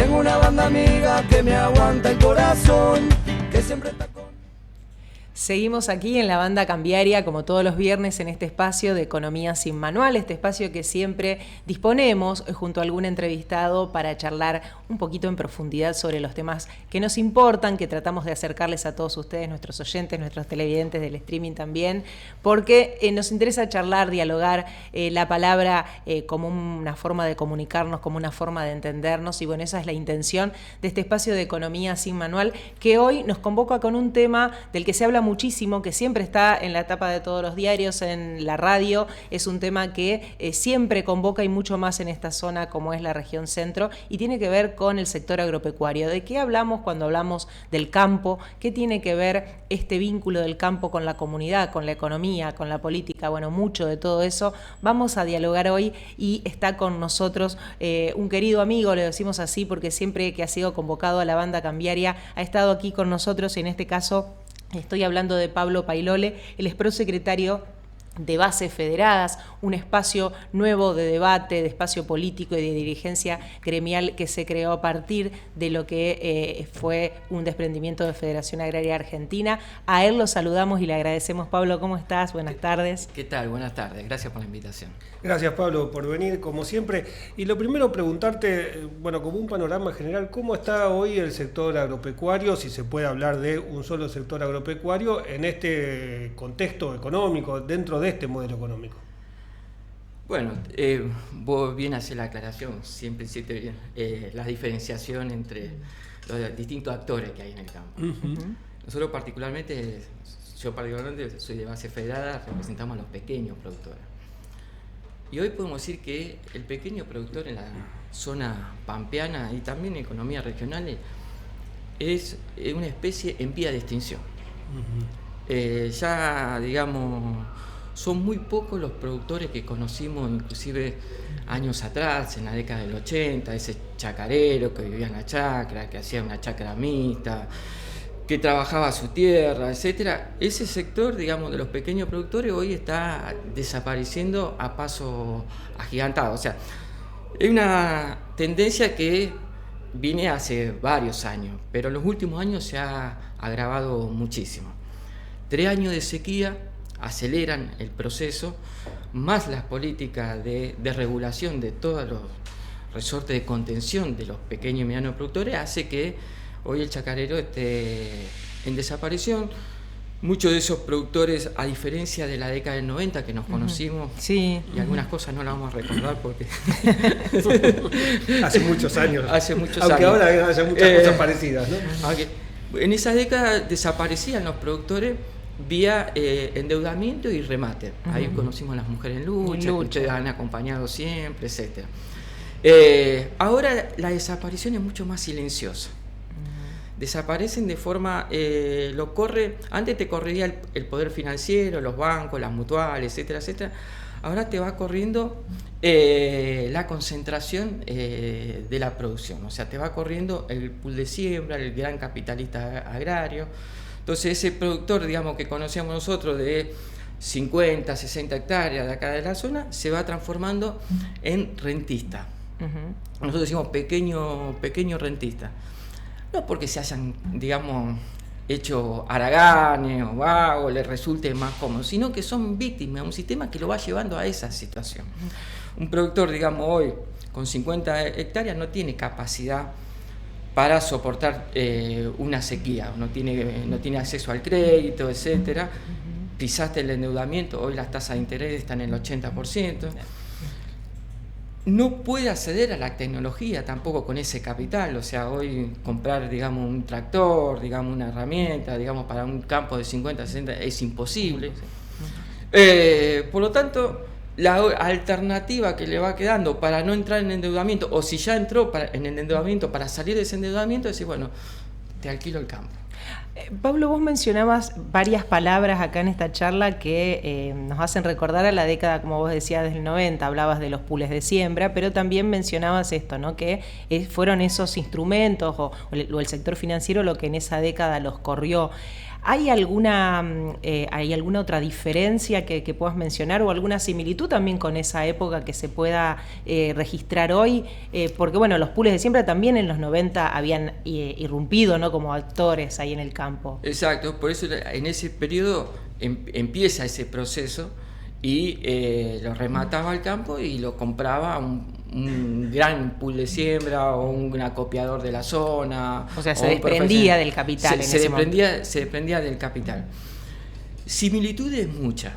Tengo una banda amiga que me aguanta el corazón, que siempre está con... Seguimos aquí en la Banda Cambiaria, como todos los viernes, en este espacio de Economía sin Manual, este espacio que siempre disponemos junto a algún entrevistado para charlar un poquito en profundidad sobre los temas que nos importan, que tratamos de acercarles a todos ustedes, nuestros oyentes, nuestros televidentes del streaming también, porque nos interesa charlar, dialogar, la palabra como una forma de comunicarnos, como una forma de entendernos, y bueno, esa es la intención de este espacio de Economía sin Manual, que hoy nos convoca con un tema del que se habla muchísimo, que siempre está en la tapa de todos los diarios, en la radio. Es un tema que siempre convoca, y mucho más en esta zona como es la región centro, y tiene que ver con el sector agropecuario. ¿De qué hablamos cuando hablamos del campo? ¿Qué tiene que ver este vínculo del campo con la comunidad, con la economía, con la política? Bueno, mucho de todo eso vamos a dialogar hoy, y está con nosotros un querido amigo, le decimos así porque siempre que ha sido convocado a la Banda Cambiaria ha estado aquí con nosotros, y en este caso estoy hablando de Pablo Pailole. Él es prosecretario de Bases Federadas, un espacio nuevo de debate, de espacio político y de dirigencia gremial que se creó a partir de lo que fue un desprendimiento de Federación Agraria Argentina. A él lo saludamos y le agradecemos. Pablo, ¿cómo estás? Buenas tardes. ¿Qué tal? Buenas tardes. Gracias por la invitación. Gracias, Pablo, por venir, como siempre. Y lo primero, preguntarte, bueno, como un panorama general, ¿cómo está hoy el sector agropecuario? Si se puede hablar de un solo sector agropecuario en este contexto económico, dentro de este modelo económico. Bueno, vos bien haces la aclaración, siempre hiciste bien la diferenciación entre los distintos actores que hay en el campo. Nosotros yo particularmente soy de Base Federada, representamos a los pequeños productores. Y hoy podemos decir que el pequeño productor en la zona pampeana y también en economías regionales es una especie en vía de extinción. Ya, digamos, son muy pocos los productores que conocimos, inclusive años atrás, en la década del 80, ese chacarero que vivía en la chacra, que hacía una chacra mixta, que trabajaba su tierra, etcétera. Ese sector, digamos, de los pequeños productores hoy está desapareciendo a paso agigantado. O sea, es una tendencia que viene hace varios años, pero en los últimos años se ha agravado muchísimo. 3 años de sequía aceleran el proceso, más las políticas de regulación de todos los resortes de contención de los pequeños y medianos productores, hace que hoy el chacarero esté en desaparición. Muchos de esos productores, a diferencia de la década del 90 que nos conocimos, y algunas cosas no las vamos a recordar porque hace muchos años. Aunque ahora haya muchas cosas parecidas, ¿no? En esa década desaparecían los productores vía endeudamiento y remate. Ahí conocimos a las mujeres en lucha, que ustedes han acompañado siempre, etcétera. Ahora la desaparición es mucho más silenciosa. Desaparecen de forma, antes te corría el poder financiero, los bancos, las mutuales, etcétera, etcétera. Ahora te va corriendo la concentración de la producción, o sea, te va corriendo el pool de siembra, el gran capitalista agrario. Entonces ese productor, digamos, que conocíamos nosotros de 50, 60 hectáreas de acá de la zona, se va transformando en rentista. Nosotros decimos pequeño rentista. No porque se hayan, digamos, hecho haraganes o vagos, les resulte más cómodo, sino que son víctimas de un sistema que lo va llevando a esa situación. Un productor, digamos, hoy con 50 hectáreas no tiene capacidad para soportar una sequía, no tiene acceso al crédito, etcétera. Pisaste el endeudamiento, hoy las tasas de interés están en el 80%. No puede acceder a la tecnología tampoco con ese capital, o sea, hoy comprar, digamos, un tractor, digamos, una herramienta, digamos, para un campo de 50, 60 es imposible. Por lo tanto, la alternativa que le va quedando para no entrar en endeudamiento, o si ya entró en el endeudamiento, para salir de ese endeudamiento, es decir, bueno, te alquilo el campo. Pablo, vos mencionabas varias palabras acá en esta charla que nos hacen recordar a la década, como vos decías, del 90, hablabas de los pools de siembra, pero también mencionabas esto, ¿no? Que fueron esos instrumentos o el sector financiero lo que en esa década los corrió. ¿Hay alguna otra diferencia que puedas mencionar o alguna similitud también con esa época que se pueda registrar hoy? Porque bueno, los pools de siembra también en los 90 habían irrumpido, ¿no?, como actores ahí en el campo. Exacto, por eso en ese periodo empieza ese proceso y lo remataba al campo y lo compraba un gran pool de siembra o un acopiador de la zona. O sea, se desprendía del capital. Se desprendía del capital. Similitudes muchas.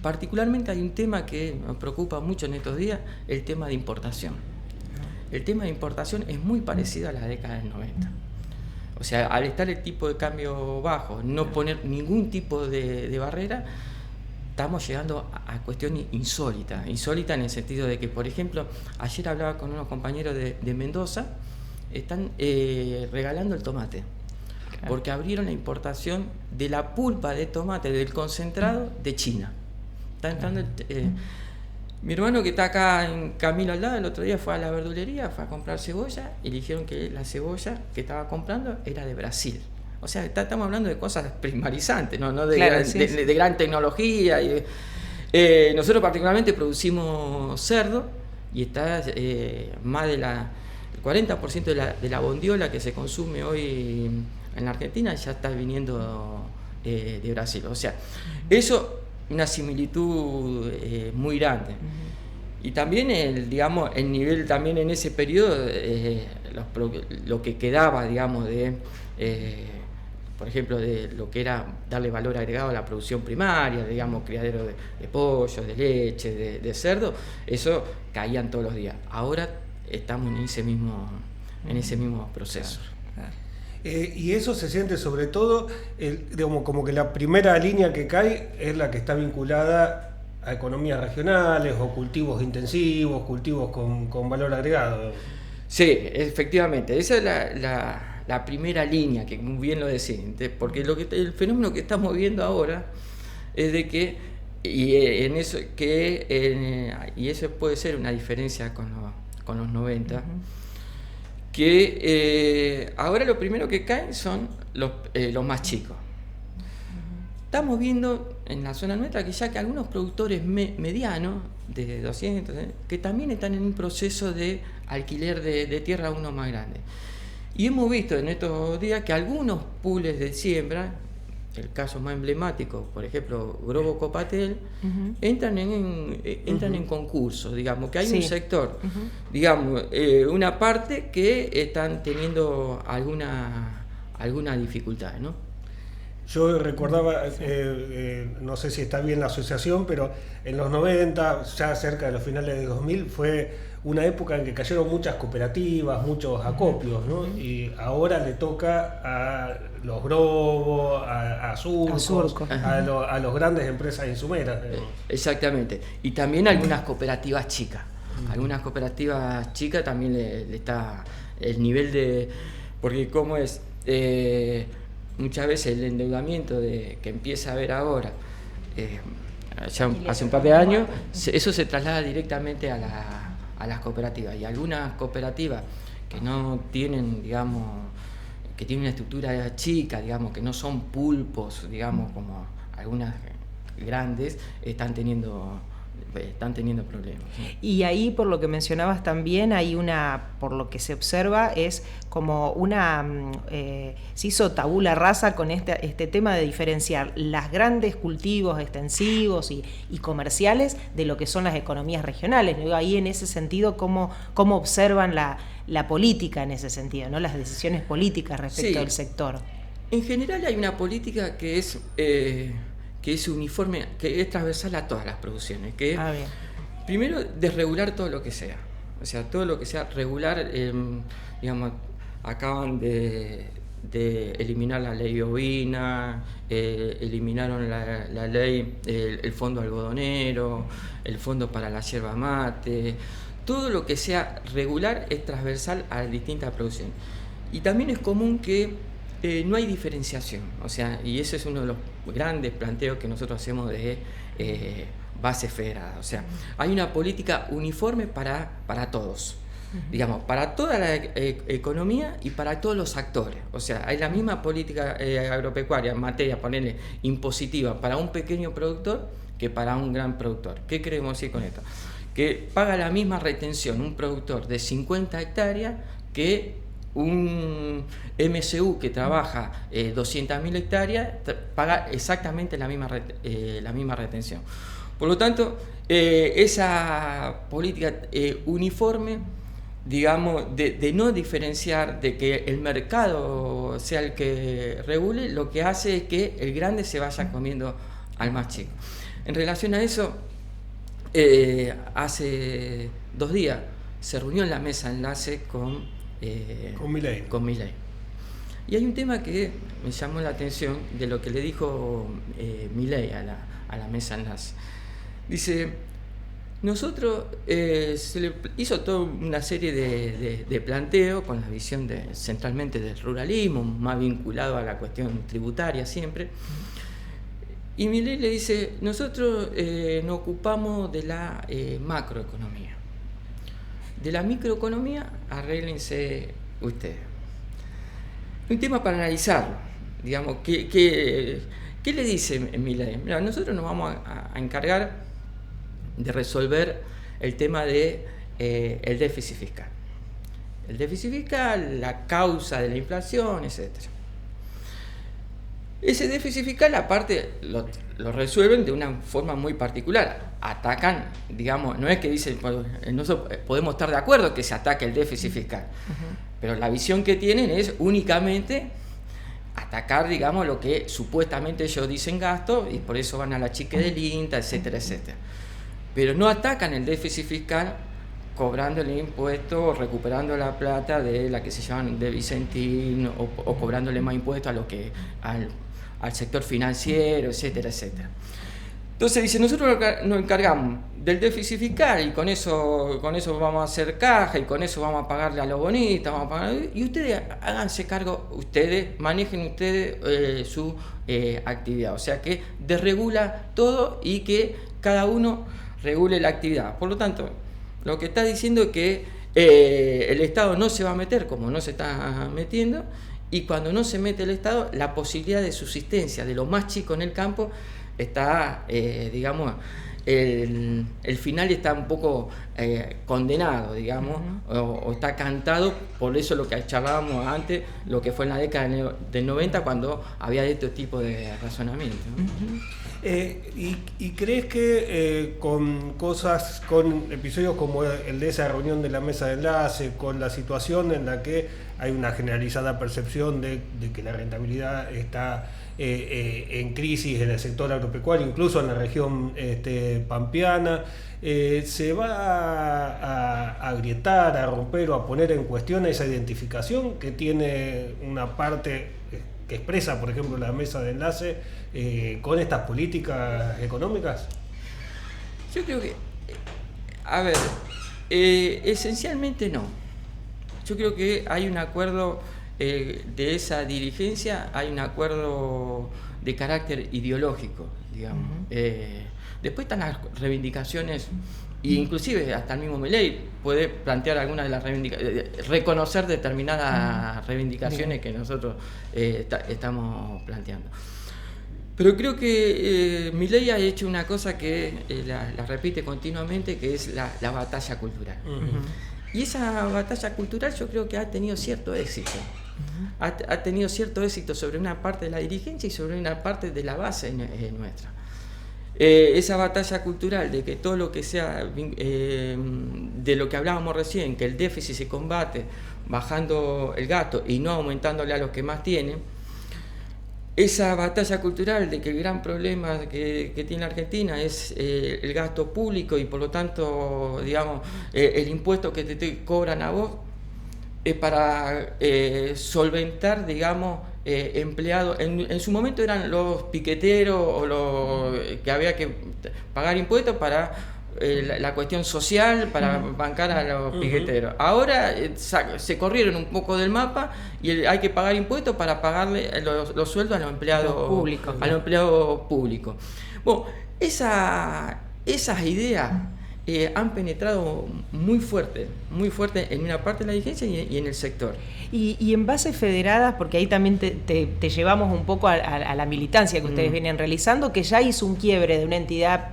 Particularmente hay un tema que nos preocupa mucho en estos días, el tema de importación. El tema de importación es muy parecido a la década del 90. O sea, al estar el tipo de cambio bajo, no poner ningún tipo de barrera, estamos llegando a cuestiones insólitas en el sentido de que, por ejemplo, ayer hablaba con unos compañeros de Mendoza, están regalando el tomate, porque abrieron la importación de la pulpa de tomate, del concentrado de China. Está entrando mi hermano, que está acá en Camilo al lado, el otro día fue a la verdulería, fue a comprar cebolla y le dijeron que la cebolla que estaba comprando era de Brasil. O sea, estamos hablando de cosas primarizantes, no de, claro, de gran tecnología. Nosotros particularmente producimos cerdo y está más del 40% de la bondiola que se consume hoy en la Argentina ya está viniendo de Brasil. O sea, eso una similitud muy grande. Y también el nivel también en ese periodo, lo que quedaba, digamos, por ejemplo, de lo que era darle valor agregado a la producción primaria, digamos, criadero de pollos, de leche, de cerdo, eso caían todos los días. Ahora estamos en ese mismo proceso. Y eso se siente sobre todo, como que la primera línea que cae es la que está vinculada a economías regionales o cultivos intensivos, cultivos con valor agregado. Sí, efectivamente, esa es la primera línea, que muy bien lo decís, porque el fenómeno que estamos viendo ahora es de que, y eso puede ser una diferencia con los 90, que ahora lo primero que caen son los más chicos. Estamos viendo en la zona nuestra que algunos productores medianos, de 200, que también están en un proceso de alquiler de tierra a uno más grande. Y hemos visto en estos días que algunos pools de siembra, el caso más emblemático, por ejemplo, Grobo Copatel, entran en concursos, digamos, que hay un sector, digamos, una parte que están teniendo alguna dificultad, ¿no? Yo recordaba, no sé si está bien la asociación, pero en los 90, ya cerca de los finales de 2000, fue una época en que cayeron muchas cooperativas, muchos acopios, ¿no? Y ahora le toca a los Grobo, a Surco, a los grandes empresas insumeras. Exactamente. Y también algunas cooperativas chicas. Algunas cooperativas chicas también le está el nivel de... Porque como es... muchas veces el endeudamiento que empieza a haber ahora, ya hace un par de años, eso se traslada directamente a las cooperativas. Y algunas cooperativas que no tienen, digamos, que tienen una estructura chica, digamos, que no son pulpos, digamos, como algunas grandes, están teniendo problemas. ¿Sí? Y ahí, por lo que mencionabas también, hay por lo que se observa, es como se hizo tabula rasa con este tema de diferenciar las grandes cultivos extensivos y comerciales de lo que son las economías regionales. Ahí, en ese sentido, ¿cómo observan la política en ese sentido, ¿no? Las decisiones políticas respecto del sector? En general hay una política que es uniforme, que es transversal a todas las producciones, que primero desregular todo lo que sea, o sea, todo lo que sea regular, digamos, acaban de eliminar la ley ovina, eliminaron la ley, el fondo algodonero, el fondo para la yerba mate, todo lo que sea regular es transversal a distintas producciones. Y también es común que no hay diferenciación, o sea, y ese es uno de los grandes planteos que nosotros hacemos de base federada, o sea, hay una política uniforme para todos, digamos, para toda la economía y para todos los actores. O sea, hay la misma política agropecuaria en materia, ponerle impositiva para un pequeño productor que para un gran productor. ¿Qué queremos decir con esto? Que paga la misma retención un productor de 50 hectáreas que un MSU que trabaja 200.000 hectáreas, paga exactamente la misma retención. Por lo tanto, esa política uniforme, digamos, de no diferenciar, de que el mercado sea el que regule, lo que hace es que el grande se vaya comiendo al más chico. En relación a eso, hace 2 días se reunió en la mesa de enlace con Milei. Y hay un tema que me llamó la atención de lo que le dijo Milei a la mesa de enlace. Dice, nosotros se le hizo toda una serie de planteos con la visión centralmente del ruralismo, más vinculado a la cuestión tributaria siempre. Y Milei le dice, nosotros nos ocupamos de la macroeconomía. De la microeconomía, arréglense ustedes. Un tema para analizarlo, digamos, ¿qué le dice Milei? Mira, nosotros nos vamos a encargar de resolver el tema de el déficit fiscal. El déficit fiscal, la causa de la inflación, etc. Ese déficit fiscal, aparte, lo resuelven de una forma muy particular. Atacan, digamos, no es que dicen, nosotros podemos estar de acuerdo que se ataque el déficit fiscal, pero la visión que tienen es únicamente atacar, digamos, lo que supuestamente ellos dicen gasto, y por eso van a la chique del INTA, etcétera, etcétera. Pero no atacan el déficit fiscal cobrándole impuestos, recuperando la plata de la que se llaman de Vicentín, o cobrándole más impuestos a lo que al sector financiero, etcétera, etcétera. Entonces dice, nosotros nos encargamos del déficit fiscal y con eso vamos a hacer caja y con eso vamos a pagarle a los bonistas, y ustedes háganse cargo, manejen ustedes su actividad. O sea que desregula todo y que cada uno regule la actividad. Por lo tanto, lo que está diciendo es que el Estado no se va a meter como no se está metiendo, y cuando no se mete el Estado, la posibilidad de subsistencia de lo más chico en el campo está, digamos, el final está un poco condenado, digamos, o está cantado. Por eso lo que charlábamos antes, lo que fue en la década del 90, cuando había este tipo de razonamiento, ¿no? ¿Y crees que con episodios como el de esa reunión de la mesa de enlace, con la situación en la que hay una generalizada percepción de que la rentabilidad está en crisis en el sector agropecuario, incluso en la región pampeana, se va a agrietar, a romper o a poner en cuestión esa identificación que tiene una parte que expresa, por ejemplo, la mesa de enlace con estas políticas económicas? Yo creo que, a ver, esencialmente no. Yo creo que hay un acuerdo de esa dirigencia, hay un acuerdo de carácter ideológico, digamos. Después están las reivindicaciones, e inclusive hasta el mismo Milei puede plantear algunas de las reivindicaciones, reconocer determinadas reivindicaciones que nosotros estamos planteando. Pero creo que Milei ha hecho una cosa que la repite continuamente, que es la batalla cultural. Y esa batalla cultural yo creo que ha tenido cierto éxito. Ha tenido cierto éxito sobre una parte de la dirigencia y sobre una parte de la base nuestra. Esa batalla cultural de que todo lo que sea, de lo que hablábamos recién, que el déficit se combate bajando el gasto y no aumentándole a los que más tienen, esa batalla cultural de que el gran problema que tiene la Argentina es el gasto público y por lo tanto, digamos, el impuesto que te cobran a vos, es para solventar, digamos, empleados. En su momento eran los piqueteros o los que había que pagar impuestos para la cuestión social, para bancar a los piqueteros. Ahora se corrieron un poco del mapa y hay que pagar impuestos para pagarle los sueldos a los empleados públicos. Bueno, esas ideas han penetrado muy fuerte en una parte de la dirigencia y en el sector. Y en bases federadas, porque ahí también te llevamos un poco a la militancia que ustedes vienen realizando, que ya hizo un quiebre de una entidad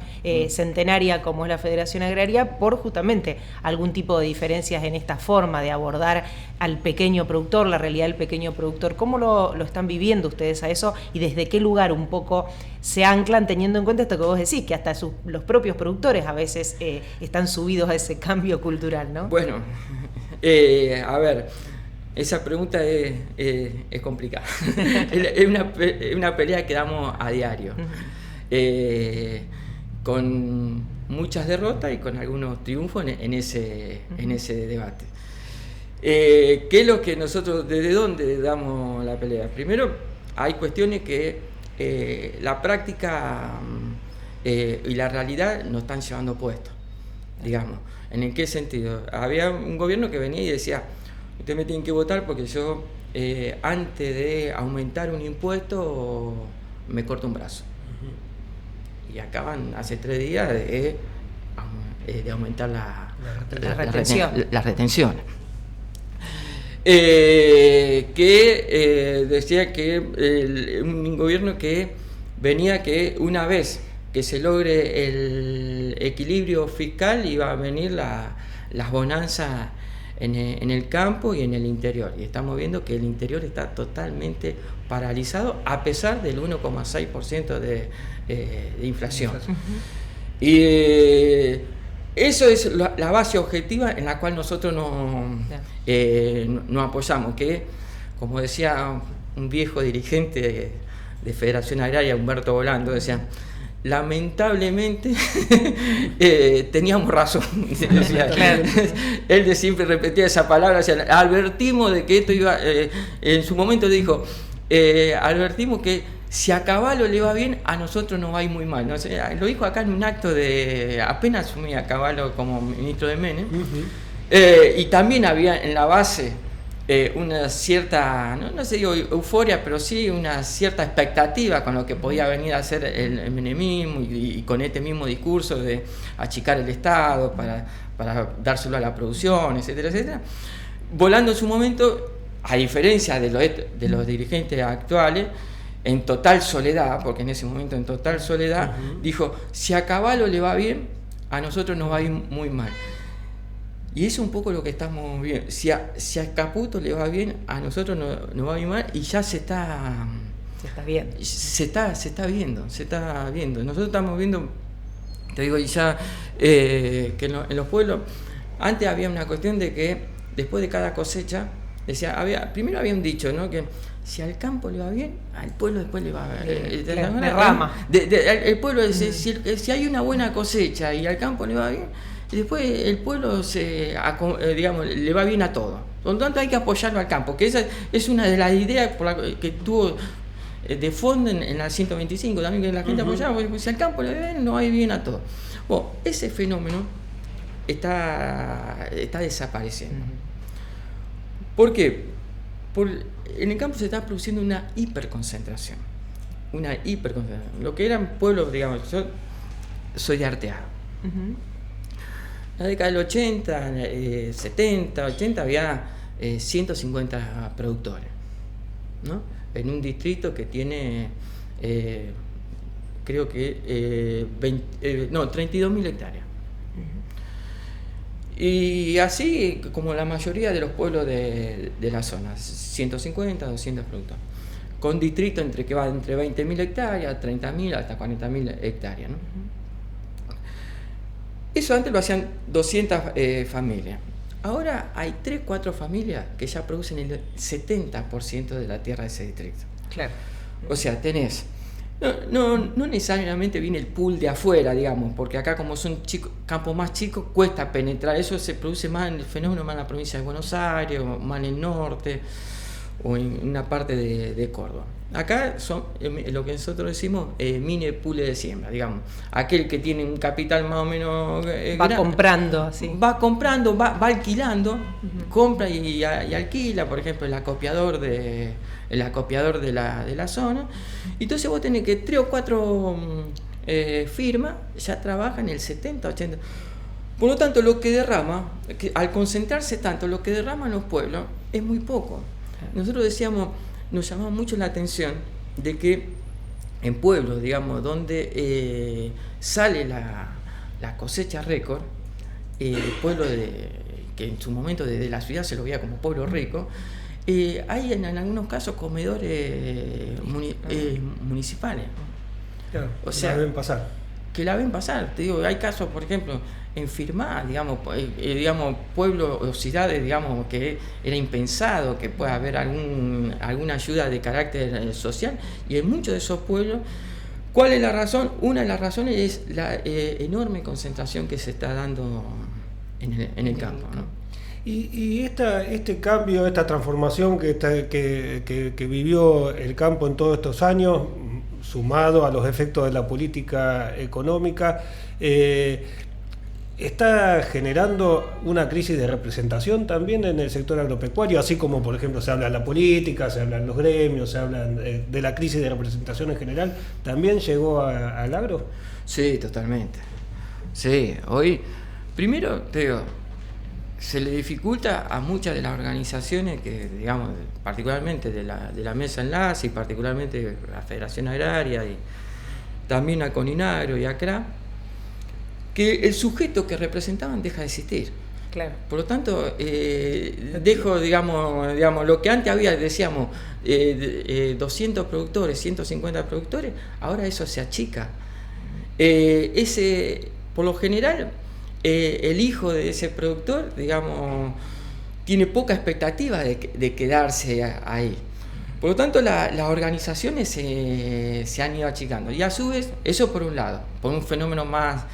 centenaria como es la Federación Agraria por justamente algún tipo de diferencias en esta forma de abordar al pequeño productor, la realidad del pequeño productor. ¿Cómo lo están viviendo ustedes a eso y desde qué lugar un poco se anclan teniendo en cuenta esto que vos decís, que hasta los propios productores a veces están subidos a ese cambio cultural, ¿no? Bueno, a ver, esa pregunta es complicada. Es una pelea que damos a diario, con muchas derrotas y con algunos triunfos en ese debate. ¿Qué es lo que nosotros, desde dónde damos la pelea? Primero, hay cuestiones que la práctica y la realidad nos están llevando puestos, digamos. ¿En qué sentido? Había un gobierno que venía y decía, ustedes me tienen que votar porque yo antes de aumentar un impuesto me corto un brazo. Y acaban hace 3 días de aumentar la retención. Que decía que un gobierno que venía que una vez que se logre el equilibrio fiscal iba a venir las bonanzas en el campo y en el interior. Y estamos viendo que el interior está totalmente paralizado a pesar del 1,6% de inflación. Y eso es la base objetiva en la cual nosotros nos apoyamos, que, como decía un viejo dirigente de Federación Agraria, Humberto Volando, decía, lamentablemente teníamos razón. Él siempre repetía esa palabra, decía, advertimos de que esto iba, en su momento dijo, advertimos que si a Cavallo le va bien, a nosotros nos va a ir muy mal. ¿No? O sea, lo dijo acá en un acto de, apenas asumía a Cavallo como ministro de Menem, y también había en la base una cierta, no sé digo euforia, pero sí una cierta expectativa con lo que podía venir a hacer el menemismo y con este mismo discurso de achicar el Estado para dárselo a la producción, etcétera, etcétera. Volando en su momento, a diferencia de los dirigentes actuales, en total soledad, porque en ese momento en total soledad, dijo, si a Cavallo le va bien, a nosotros nos va a ir muy mal. Y eso es un poco lo que estamos viendo. Si a Caputo le va bien, a nosotros nos va a ir mal y ya se está viendo. Se está viendo. Nosotros estamos viendo, te digo, ya que en los pueblos, antes había una cuestión de que después de cada cosecha, primero había un dicho, ¿no? Que si al campo le va bien, al pueblo después le va bien. Derrama. El pueblo, si hay una buena cosecha y al campo le va bien, y después el pueblo le va bien a todo. Por lo tanto hay que apoyarlo al campo, que esa es una de las ideas que tuvo de fondo en la 125 también, que la gente apoyaba, porque si al campo le va bien, no va bien a todo. Bueno, ese fenómeno está desapareciendo. ¿Por qué? En el campo se está produciendo una hiperconcentración. Lo que eran pueblos, digamos, yo soy de Arteaga. En la década del 80, 70, 80 había 150 productores, ¿no? En un distrito que tiene, creo que 32.000 hectáreas. Y así como la mayoría de los pueblos de la zona, 150, 200 productores, con distrito que va entre 20.000 hectáreas, 30.000 hasta 40.000 hectáreas, ¿no? Eso antes lo hacían 200 familias. Ahora hay 3-4 familias que ya producen el 70% de la tierra de ese distrito. Claro. O sea, tenés... No necesariamente viene el pool de afuera, digamos, porque acá como son campos más chicos, cuesta penetrar. Eso se produce más, el fenómeno más en la provincia de Buenos Aires, o más en el norte, o en una parte de Córdoba. Acá son lo que nosotros decimos mini pool de siembra, digamos. Aquel que tiene un capital más o menos grande, comprando, así. Va comprando, va alquilando, compra y alquila, por ejemplo, el acopiador de la zona. Entonces vos tenés que 3 o 4 firmas ya trabajan el 70, 80. Por lo tanto, lo que derrama, al concentrarse tanto, lo que derraman los pueblos es muy poco. Nosotros decíamos, nos llamaba mucho la atención de que en pueblos, digamos, donde sale la cosecha récord, pueblo que en su momento desde la ciudad se lo veía como pueblo rico, hay en algunos casos comedores municipales. Claro, o sea, la ven pasar. Que la ven pasar. Te digo, hay casos, por ejemplo, en Firmá, digamos, pueblos o ciudades, digamos, que era impensado que pueda haber alguna ayuda de carácter social, y en muchos de esos pueblos, ¿cuál es la razón? Una de las razones es la enorme concentración que se está dando en el campo, ¿no? Y este cambio, esta transformación que vivió el campo en todos estos años, sumado a los efectos de la política económica, está generando una crisis de representación también en el sector agropecuario, así como, por ejemplo, se habla de la política, se habla en los gremios, se habla de la crisis de representación en general. ¿También llegó al agro? Sí, totalmente. Sí, hoy, primero, te digo, se le dificulta a muchas de las organizaciones que, digamos, particularmente de la Mesa Enlace y particularmente la Federación Agraria y también a Coninagro y a CRA, que el sujeto que representaban deja de existir. Claro. Por lo tanto, dejo, digamos, lo que antes había, decíamos, 200 productores, 150 productores, ahora eso se achica. Por lo general, el hijo de ese productor, digamos, tiene poca expectativa de quedarse ahí. Por lo tanto, las organizaciones se han ido achicando. Y a su vez, eso por un lado, por un fenómeno más,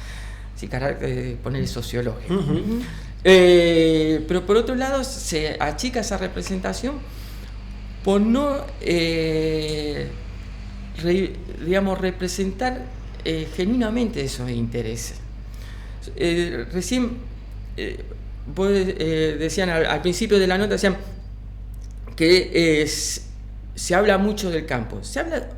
si carácter, poner sociológico. Uh-huh. Pero por otro lado, se achica esa representación por no, representar genuinamente esos intereses. Recién decían al principio de la nota, decían que se habla mucho del campo, se habla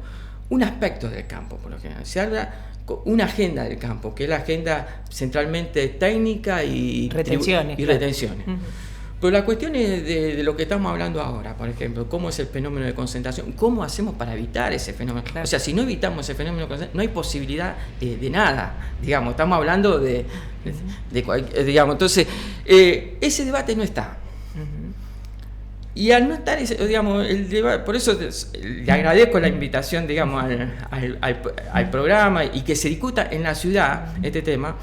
un aspecto del campo por lo general, se habla una agenda del campo, que es la agenda centralmente técnica y retenciones. Uh-huh. Pero la cuestión es de lo que estamos hablando ahora, por ejemplo, cómo es el fenómeno de concentración, cómo hacemos para evitar ese fenómeno. Claro. O sea, si no evitamos ese fenómeno de concentración, no hay posibilidad de nada, digamos, estamos hablando de digamos, entonces, ese debate no está. Uh-huh. Y al no estar, digamos, el debate, por eso le agradezco la invitación, digamos, al programa y que se discuta en la ciudad este tema,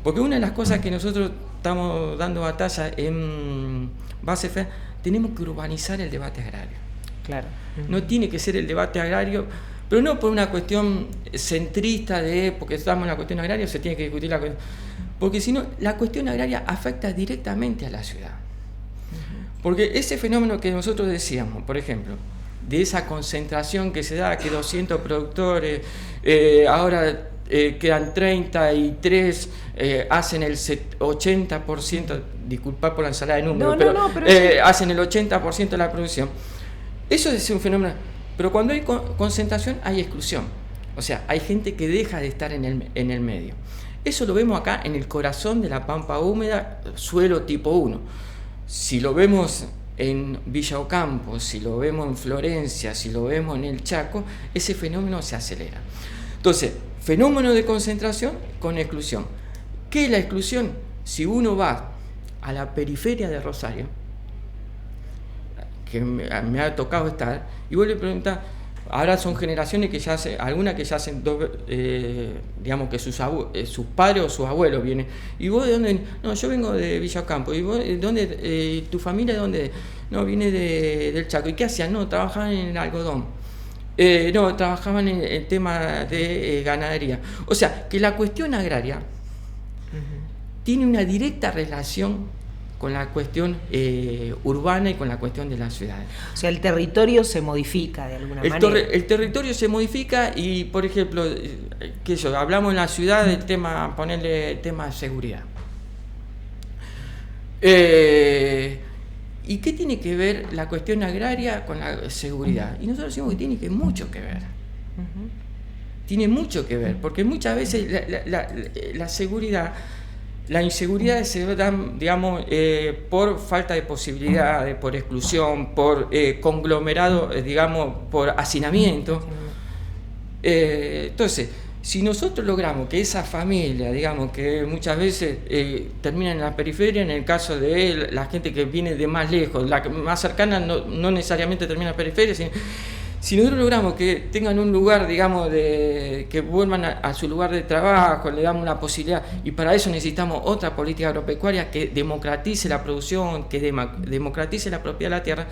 porque una de las cosas que nosotros estamos dando batalla en Base FEA, tenemos que urbanizar el debate agrario. Claro. No tiene que ser el debate agrario, pero no por una cuestión centrista porque estamos en la cuestión agraria, se tiene que discutir la cuestión, porque si no, la cuestión agraria afecta directamente a la ciudad. Porque ese fenómeno que nosotros decíamos, por ejemplo, de esa concentración que se da, que 200 productores, ahora quedan 33, hacen el 80%, disculpad por la ensalada de números, pero hacen el 80% de la producción. Eso es un fenómeno, pero cuando hay concentración hay exclusión, o sea, hay gente que deja de estar en el medio. Eso lo vemos acá en el corazón de la pampa húmeda, suelo tipo 1. Si lo vemos en Villa Ocampo, si lo vemos en Florencia, si lo vemos en el Chaco, ese fenómeno se acelera. Entonces, fenómeno de concentración con exclusión. ¿Qué es la exclusión? Si uno va a la periferia de Rosario, que me ha tocado estar, y vos le preguntás, ahora son generaciones que ya hacen, algunas que ya hacen digamos que sus padres o sus abuelos vienen. ¿Y vos de dónde? No, yo vengo de Villa Ocampo. ¿Y vos dónde? ¿Tu familia de dónde? No, viene del Chaco. ¿Y qué hacían? No, trabajaban en el algodón. No, trabajaban en el tema de ganadería. O sea, que la cuestión agraria tiene una directa relación con la cuestión urbana y con la cuestión de las ciudades. O sea, el territorio se modifica de alguna manera. El territorio se modifica y, por ejemplo, hablamos en la ciudad del tema, ponerle el tema de seguridad. ¿Y qué tiene que ver la cuestión agraria con la seguridad? Y nosotros decimos que tiene mucho que ver. Uh-huh. Tiene mucho que ver, porque muchas veces la seguridad Las inseguridades se dan, digamos, por falta de posibilidades, por exclusión, por conglomerado, digamos, por hacinamiento. Entonces, si nosotros logramos que esa familia, digamos, que muchas veces termina en la periferia, en el caso de la gente que viene de más lejos, la más cercana no necesariamente termina en la periferia, sino, si nosotros logramos que tengan un lugar, digamos, que vuelvan a su lugar de trabajo, le damos una posibilidad, y para eso necesitamos otra política agropecuaria que democratice la producción, que democratice la propiedad de la tierra,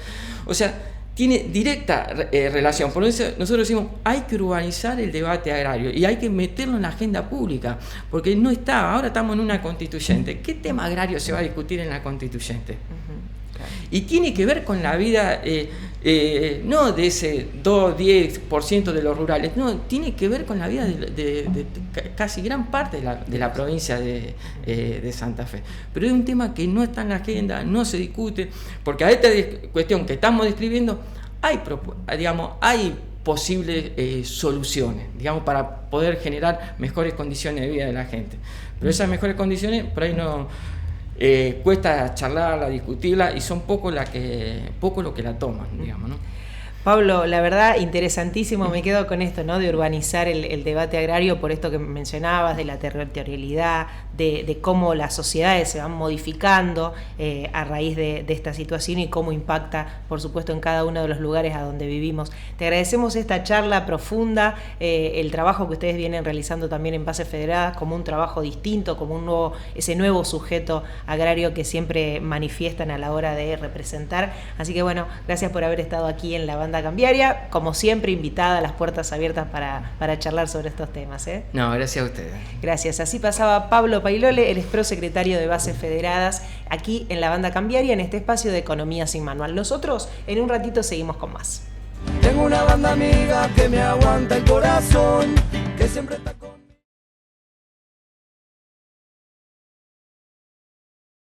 o sea, tiene directa relación. Por eso nosotros decimos, hay que urbanizar el debate agrario y hay que meterlo en la agenda pública, porque no está, ahora estamos en una constituyente. ¿Qué tema agrario se va a discutir en la constituyente? Y tiene que ver con la vida, no de ese 2-10% de los rurales, no, tiene que ver con la vida de casi gran parte de la provincia de Santa Fe. Pero es un tema que no está en la agenda, no se discute, porque a esta cuestión que estamos describiendo hay posibles soluciones, digamos, para poder generar mejores condiciones de vida de la gente. Pero esas mejores condiciones por ahí no... cuesta charlarla, discutirla, y son poco lo que la toman, digamos, ¿no? Pablo, la verdad, interesantísimo, me quedo con esto, ¿no? De urbanizar el debate agrario, por esto que mencionabas, de la territorialidad, de cómo las sociedades se van modificando a raíz de esta situación y cómo impacta, por supuesto, en cada uno de los lugares a donde vivimos. Te agradecemos esta charla profunda, el trabajo que ustedes vienen realizando también en Bases Federadas, como un trabajo distinto, como ese nuevo sujeto agrario que siempre manifiestan a la hora de representar. Así que bueno, gracias por haber estado aquí en la Banda Cambiaria, como siempre invitada, las puertas abiertas para charlar sobre estos temas. No, gracias a ustedes. Gracias. Así pasaba Pablo Pailole, el prosecretario de Bases Federadas, aquí en la Banda Cambiaria, en este espacio de Economía sin Manual. Nosotros en un ratito seguimos con más. Tengo una banda amiga que me aguanta el corazón, que siempre está con...